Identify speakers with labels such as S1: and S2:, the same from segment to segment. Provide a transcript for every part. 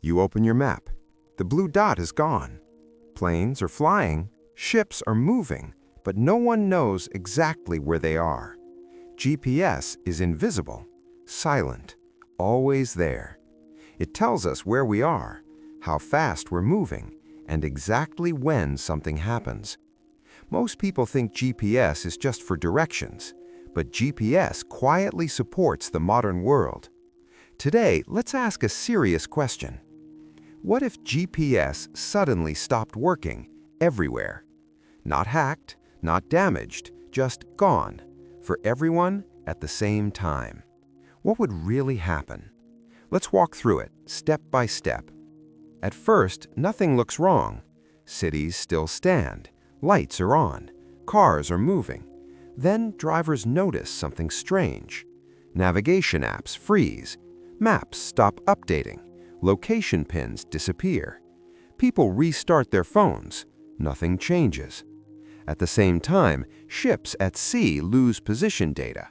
S1: You open your map. The blue dot is gone. Planes are flying, ships are moving, but no one knows exactly where they are. GPS is invisible, silent, always there. It tells us where we are, how fast we're moving, and exactly when something happens. Most people think GPS is just for directions, but GPS quietly supports the modern world. Today, let's ask a serious question. What if GPS suddenly stopped working everywhere? Not hacked, not damaged, just gone, for everyone at the same time. What would really happen? Let's walk through it, step by step. At first, nothing looks wrong. Cities still stand, lights are on, cars are moving. Then drivers notice something strange. Navigation apps freeze, maps stop updating, location pins disappear. People restart their phones, nothing changes. At the same time, ships at sea lose position data,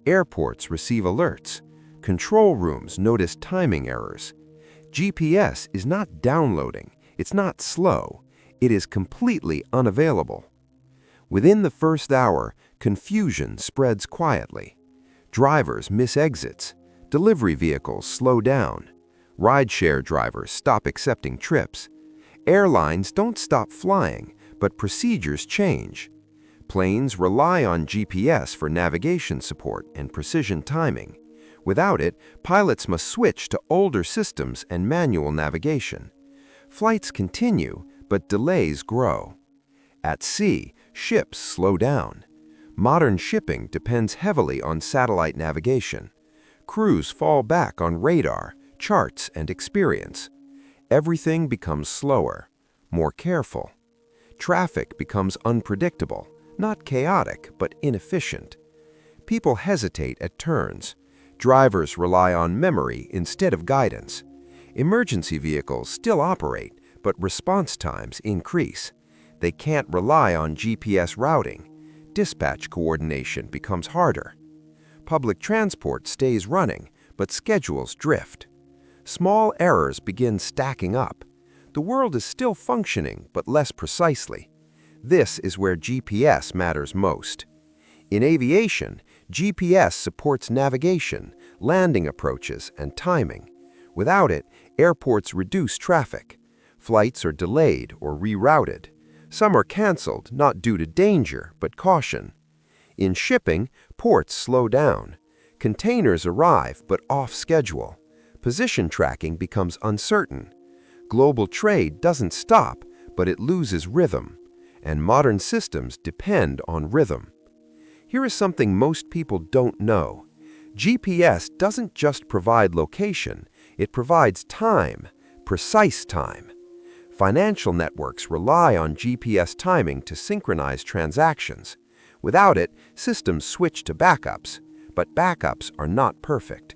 S1: airports receive alerts, control rooms notice timing errors. GPS is not downloading, it's not slow, it is completely unavailable. Within the first hour, confusion spreads quietly. Drivers miss exits, delivery vehicles slow down, rideshare drivers stop accepting trips. Airlines don't stop flying, but procedures change. Planes rely on GPS for navigation support and precision timing. Without it, pilots must switch to older systems and manual navigation. Flights continue, but delays grow. At sea, ships slow down. Modern shipping depends heavily on satellite navigation. Crews fall back on radar, charts, and experience. Everything becomes slower, more careful. Traffic becomes unpredictable, not chaotic, but inefficient. People hesitate at turns. Drivers rely on memory instead of guidance. Emergency vehicles still operate, but response times increase. They can't rely on GPS routing. Dispatch coordination becomes harder. Public transport stays running, but schedules drift. Small errors begin stacking up. The world is still functioning, but less precisely. This is where GPS matters most. In aviation, GPS supports navigation, landing approaches, and timing. Without it, airports reduce traffic. Flights are delayed or rerouted. Some are canceled, not due to danger, but caution. In shipping, ports slow down. Containers arrive, but off schedule. Position tracking becomes uncertain. Global trade doesn't stop, but it loses rhythm. And modern systems depend on rhythm. Here is something most people don't know. GPS doesn't just provide location, it provides time, precise time. Financial networks rely on GPS timing to synchronize transactions. Without it, systems switch to backups, but backups are not perfect.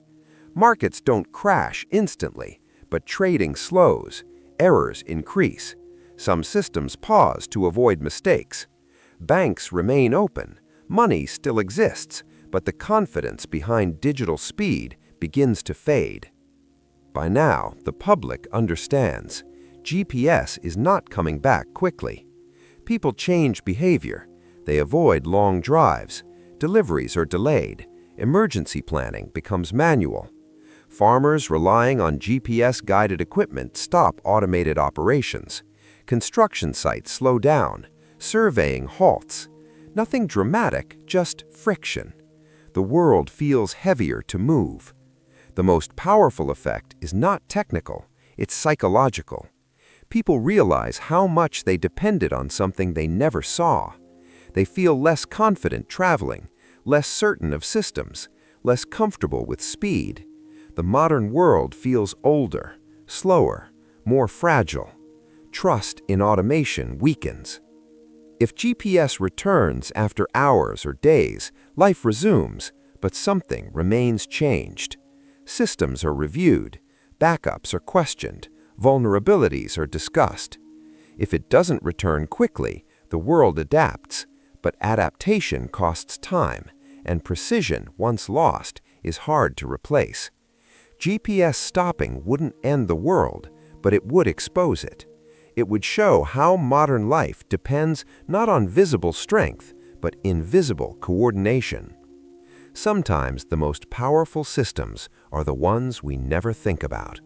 S1: Markets don't crash instantly, but trading slows, errors increase. Some systems pause to avoid mistakes. Banks remain open, money still exists, but the confidence behind digital speed begins to fade. By now, the public understands. GPS is not coming back quickly. People change behavior. They avoid long drives. Deliveries are delayed. Emergency planning becomes manual. Farmers relying on GPS-guided equipment stop automated operations. Construction sites slow down. Surveying halts. Nothing dramatic, just friction. The world feels heavier to move. The most powerful effect is not technical, it's psychological. People realize how much they depended on something they never saw. They feel less confident traveling, less certain of systems, less comfortable with speed. The modern world feels older, slower, more fragile. Trust in automation weakens. If GPS returns after hours or days, life resumes, but something remains changed. Systems are reviewed, backups are questioned, vulnerabilities are discussed. If it doesn't return quickly, the world adapts, but adaptation costs time, and precision, once lost, is hard to replace. GPS stopping wouldn't end the world,
S2: but it would expose it. It would show how modern life depends not on visible strength, but invisible coordination. Sometimes the most powerful systems are the ones we never think about.